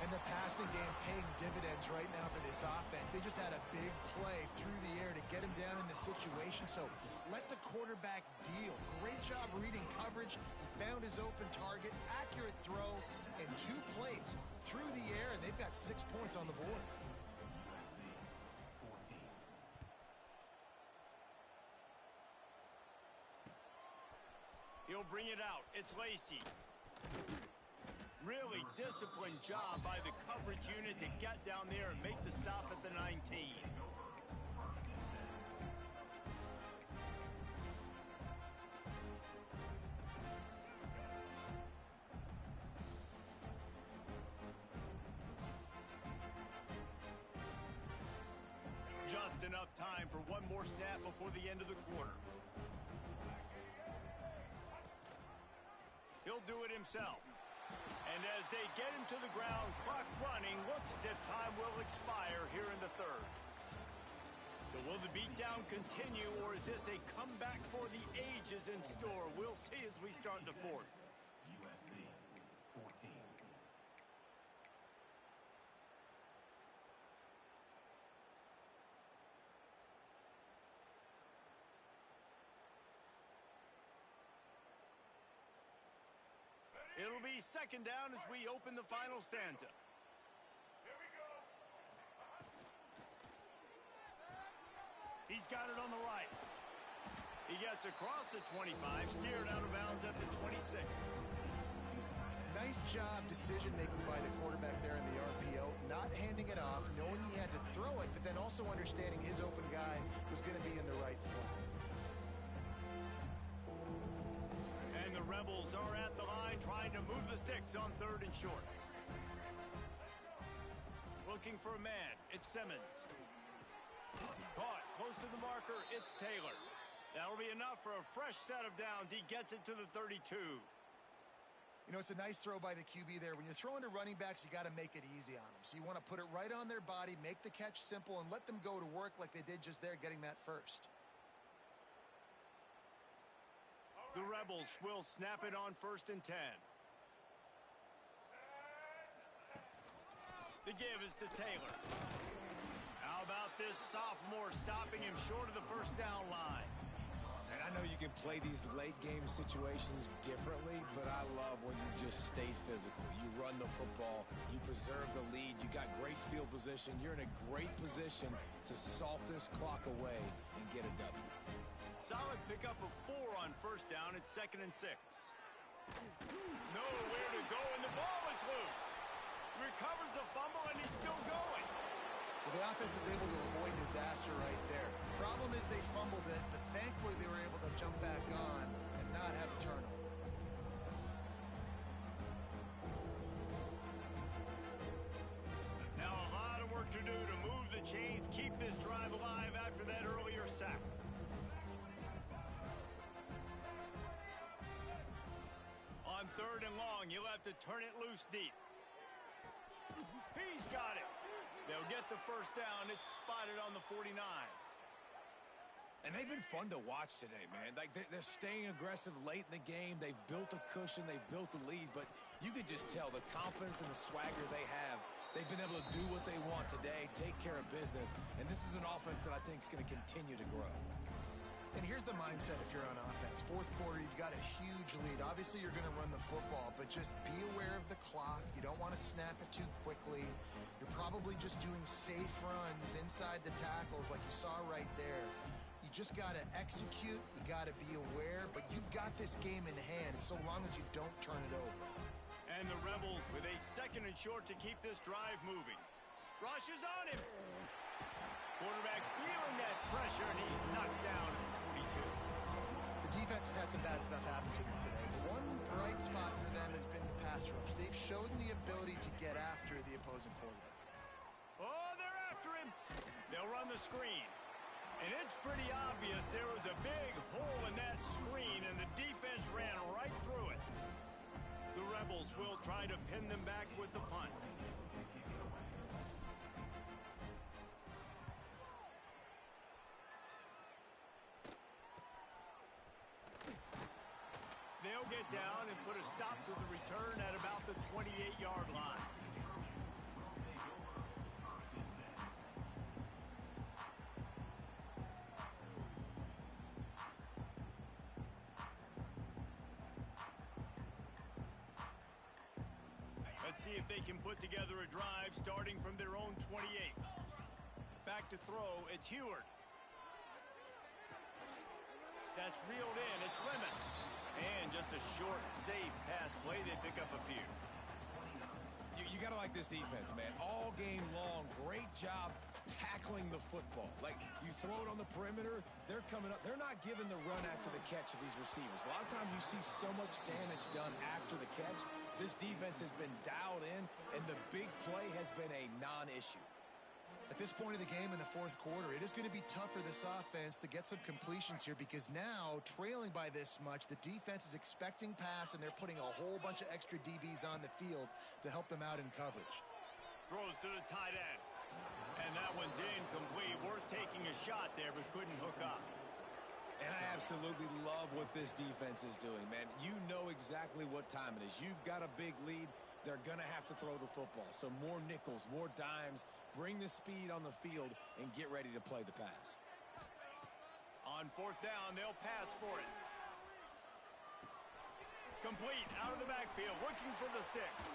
And the passing game paying dividends right now for this offense. They just had a big play through the air to get him down in the situation. So let the quarterback deal. Great job reading coverage. He found his open target, accurate throw, and 2 plays through the air, and they've got 6 points on the board. He'll bring it out. It's Lacy. Really disciplined job by the coverage unit to get down there and make the stop at the 19. Just enough time for one more snap before the end of the quarter. He'll do it himself. And as they get him to the ground, clock running, looks as if time will expire here in the third. So will the beatdown continue, or is this a comeback for the ages in store? We'll see as we start the fourth. USC 14. It'll be second down as we open the final stanza. Here we go. He's got it on the right. He gets across the 25, steered out of bounds at the 26. Nice job decision-making by the quarterback there in the RPO, not handing it off, knowing he had to throw it, but then also understanding his open guy was going to be in the right flat. And the Rebels are at the line trying to move the sticks on third and short. Looking for a man. It's Simmons. Caught close to the marker. It's Taylor. That'll be enough for a fresh set of downs. He gets it to the 32. You know, it's a nice throw by the QB there. When you're throwing to running backs, you got to make it easy on them. So you want to put it right on their body, make the catch simple, and let them go to work like they did just there, getting that first. The Rebels will snap it on 1st and 10. The give is to Taylor. How about this sophomore stopping him short of the first down line? And I know you can play these late game situations differently, but I love when you just stay physical. You run the football, you preserve the lead, you got great field position. You're in a great position to salt this clock away and get a W. Solid pickup of 4 on first down. It's 2nd and 6. Nowhere to go, and the ball is loose. Recovers the fumble, and he's still going. Well, the offense is able to avoid disaster right there. Problem is they fumbled it, but thankfully they were able to jump back on and not have a turnover. Now a lot of work to do to move the chains, keep this drive alive after that earlier sack. On 3rd and long, you'll have to turn it loose deep. He's got it. They'll get the first down. It's spotted on the 49. And they've been fun to watch today, man. Like, they're staying aggressive late in the game. They've built a cushion. They've built a lead. But you could just tell the confidence and the swagger they have. They've been able to do what they want today, take care of business. And this is an offense that I think is going to continue to grow. And here's the mindset if you're on offense. 4th quarter, you've got a huge lead. Obviously, you're going to run the football, but just be aware of the clock. You don't want to snap it too quickly. You're probably just doing safe runs inside the tackles like you saw right there. You just got to execute. You got to be aware, but you've got this game in hand so long as you don't turn it over. And the Rebels with a 2nd and short to keep this drive moving. Rush is on him. Quarterback feeling that pressure, and he's knocked down at the 42. The defense has had some bad stuff happen to them today. The one bright spot for them has been the pass rush. They've shown the ability to get after the opposing quarterback. Oh, they're after him. They'll run the screen. And it's pretty obvious there was a big hole in that screen, and the defense ran right through it. The Rebels will try to pin them back with the punt. They'll get down and put a stop to the return at about the 28-yard line. Let's see if they can put together a drive starting from their own 28. Back to throw, it's Heward. That's reeled in, it's Lemon. And just a short, safe pass play, they pick up a few. You got to like this defense, man. All game long, great job tackling the football. Like, you throw it on the perimeter, they're coming up. They're not giving the run after the catch of these receivers. A lot of times you see so much damage done after the catch. This defense has been dialed in, and the big play has been a non-issue. At this point of the game in the 4th quarter, it is going to be tough for this offense to get some completions here because now, trailing by this much, the defense is expecting pass, and they're putting a whole bunch of extra DBs on the field to help them out in coverage. Throws to the tight end. And that one's incomplete. Worth taking a shot there, but couldn't hook up. And I absolutely love what this defense is doing, man. You know exactly what time it is. You've got a big lead. They're going to have to throw the football. So more nickels, more dimes, bring the speed on the field, and get ready to play the pass. On 4th down, they'll pass for it. Complete, out of the backfield, looking for the sticks.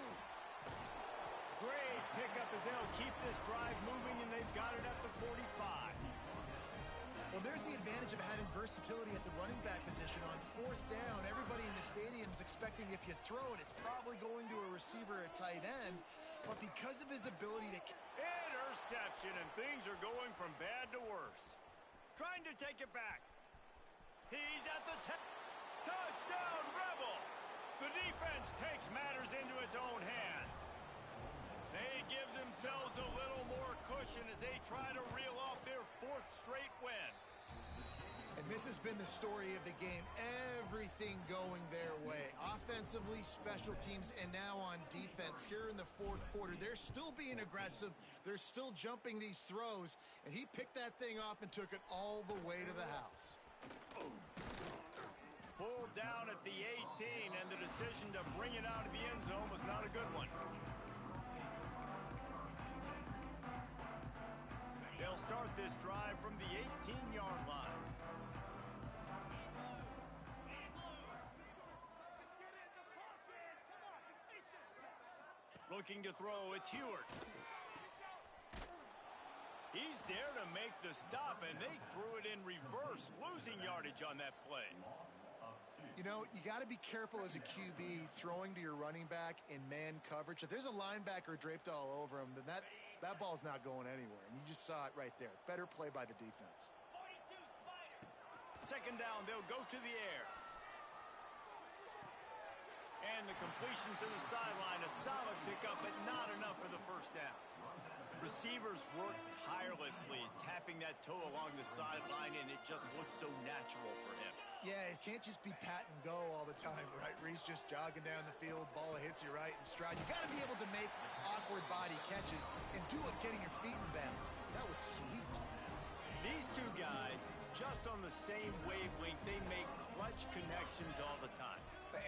Great pickup as they'll keep this drive moving, and they've got it at the 45. Well, there's the advantage of having versatility at the running back position. On 4th down, everybody in the stadium is expecting if you throw it, it's probably going to a receiver at tight end. But because of his ability to... Interception, and things are going from bad to worse. Trying to take it back. He's at the touchdown, Rebels! The defense takes matters into its own hands. They give themselves a little more cushion as they try to reel off their 4th straight win. And this has been the story of the game. Everything going their way. Offensively, special teams, and now on defense. Here in the 4th quarter, they're still being aggressive. They're still jumping these throws. And he picked that thing off and took it all the way to the house. Pulled down at the 18, and the decision to bring it out of the end zone was not a good one. They'll start this drive from the 18-yard line. Looking to throw, it's Heward. He's there to make the stop, and they threw it in reverse, losing yardage on that play. You know, you got to be careful as a QB throwing to your running back in man coverage. If there's a linebacker draped all over him, then That ball's not going anywhere, and you just saw it right there. Better play by the defense. 42 Spider. Second down, they'll go to the air. And the completion to the sideline, a solid pickup, but not enough for the first down. Receivers work tirelessly, tapping that toe along the sideline, and it just looks so natural for him. Yeah, it can't just be pat and go all the time, right? Reese just jogging down the field, ball hits you right in stride. You got to be able to make awkward body catches and do it getting your feet in bounds. That was sweet. These two guys, just on the same wavelength, they make clutch connections all the time.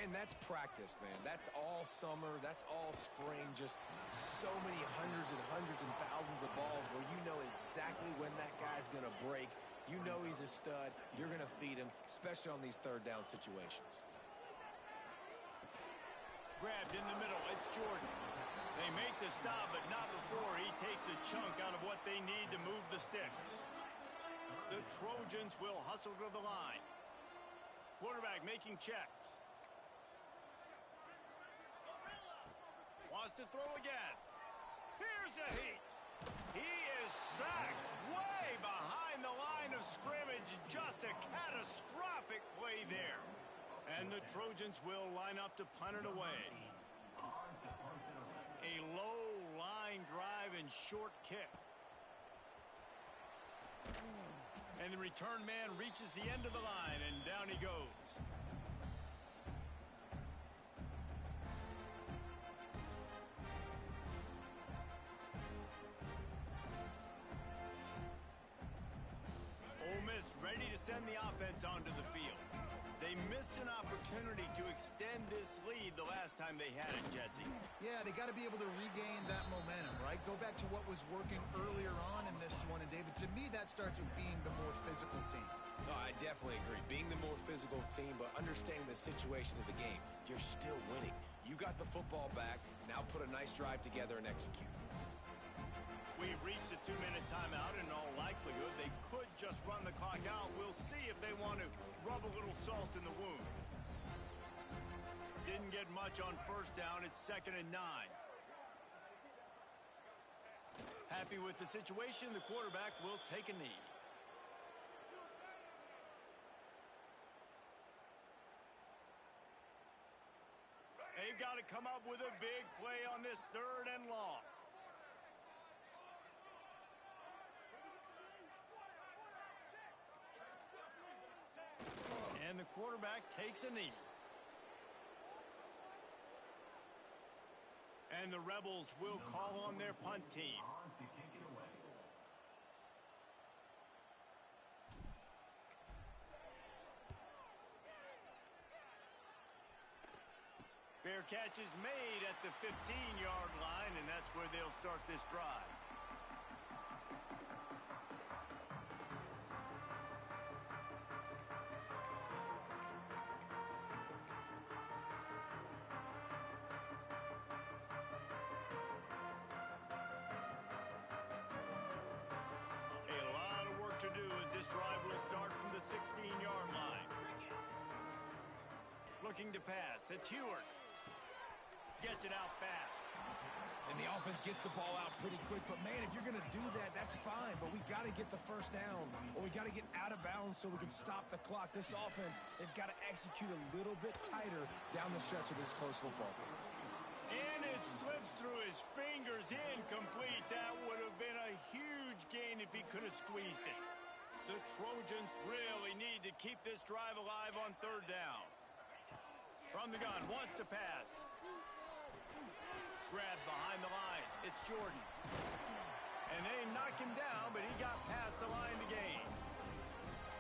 And that's practice, man. That's all summer. That's all spring. Just so many hundreds and thousands of balls where you know exactly when that guy's going to break. You know he's a stud. You're going to feed him, especially on these third down situations. Grabbed in the middle. It's Jordan. They make the stop, but not before he takes a chunk out of what they need to move the sticks. The Trojans will hustle to the line. Quarterback making checks. Wants to throw again. Here's a heat. He is sacked way behind the line of scrimmage. Just a catastrophic play there. And the Trojans will line up to punt it away. A low line drive and short kick. And the return man reaches the end of the line, and down he goes. Ole Miss ready to send the offense onto the field. They missed an opportunity to extend this lead the last time they had it, Jesse. Yeah, they got to be able to regain that momentum, right? Go back to what was working earlier on in this one. And, David, to me, that starts with being the more physical team. No, I definitely agree. Being the more physical team, but understanding the situation of the game. You're still winning. You got the football back. Now put a nice drive together and execute. We've reached a 2-minute timeout. In all likelihood, they could just run the clock out. We'll see if they want to rub a little salt in the wound. Didn't get much on first down. It's 2nd and 9. Happy with the situation, the quarterback will take a knee. They've got to come up with a big play on this 3rd and long. And the quarterback takes a knee. And the Rebels will call on their punt team. On to kick it away. Fair catch is made at the 15-yard line, and that's where they'll start this drive. A lot of work to do as this drive will start from the 16-yard line. Looking to pass. It's Heward. Gets it out fast. And the offense gets the ball out pretty quick. But, man, if you're going to do that, that's fine. But we got to get the first down, or we got to get out of bounds so we can stop the clock. This offense, they've got to execute a little bit tighter down the stretch of this close football game. And it slips through his fingers, incomplete. That would have been a huge gain if he could have squeezed it. The Trojans really need to keep this drive alive on 3rd down. From the gun, wants to pass. Grabbed behind the line. It's Jordan. And they knocked him down, but he got past the line to gain.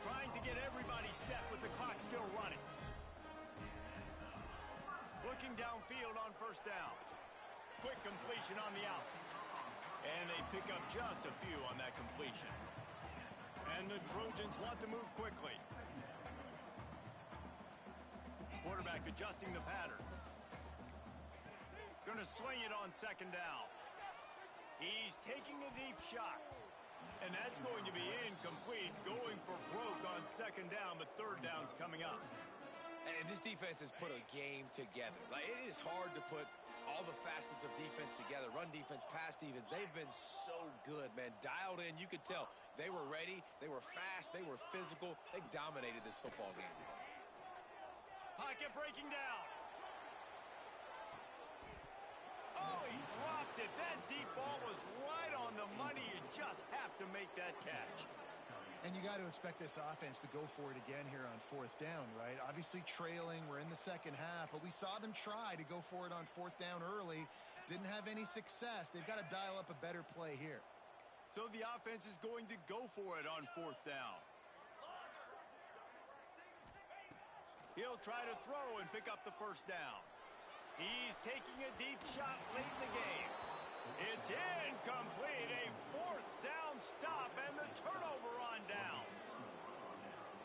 Trying to get everybody set with the clock still running. Looking downfield on 1st down. Quick completion on the out. And they pick up just a few on that completion. And the Trojans want to move quickly. Quarterback adjusting the pattern. Going to swing it on 2nd down. He's taking a deep shot. And that's going to be incomplete. Going for broke on 2nd down, but 3rd down's coming up. And this defense has put a game together. Like, it is hard to put all the facets of defense together. Run defense, pass defense. They've been so good, man. Dialed in. You could tell they were ready. They were fast. They were physical. They dominated this football game today. Pocket breaking down. Oh, he dropped it. That deep ball was right on the money. You just have to make that catch. And you got to expect this offense to go for it again here on fourth down, right? Obviously trailing. We're in the second half, but we saw them try to go for it on fourth down early. Didn't have any success. They've got to dial up a better play here. So the offense is going to go for it on fourth down. He'll try to throw and pick up the first down. He's taking a deep shot late in the game. It's incomplete. A fourth down stop and the turnover on downs.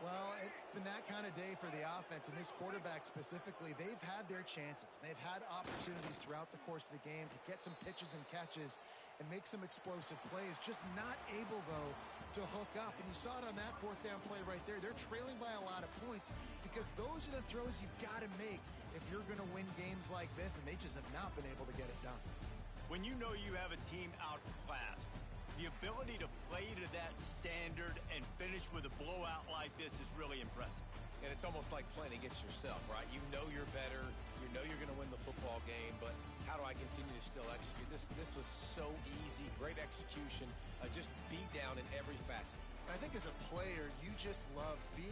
Well, it's been that kind of day for the offense, and this quarterback specifically, they've had their chances. They've had opportunities throughout the course of the game to get some pitches and catches and make some explosive plays, just not able, though, to hook up. And you saw it on that fourth down play right there. They're trailing by a lot of points because those are the throws you've got to make if you're going to win games like this, and they just have not been able to get it done. When you know you have a team outclassed, the ability to play to that standard and finish with a blowout like this is really impressive. And it's almost like playing against yourself, right? You know you're better. You know you're going to win the football game, but how do I continue to still execute? This was so easy. Great execution. Just beat down in every facet. I think as a player, you just love being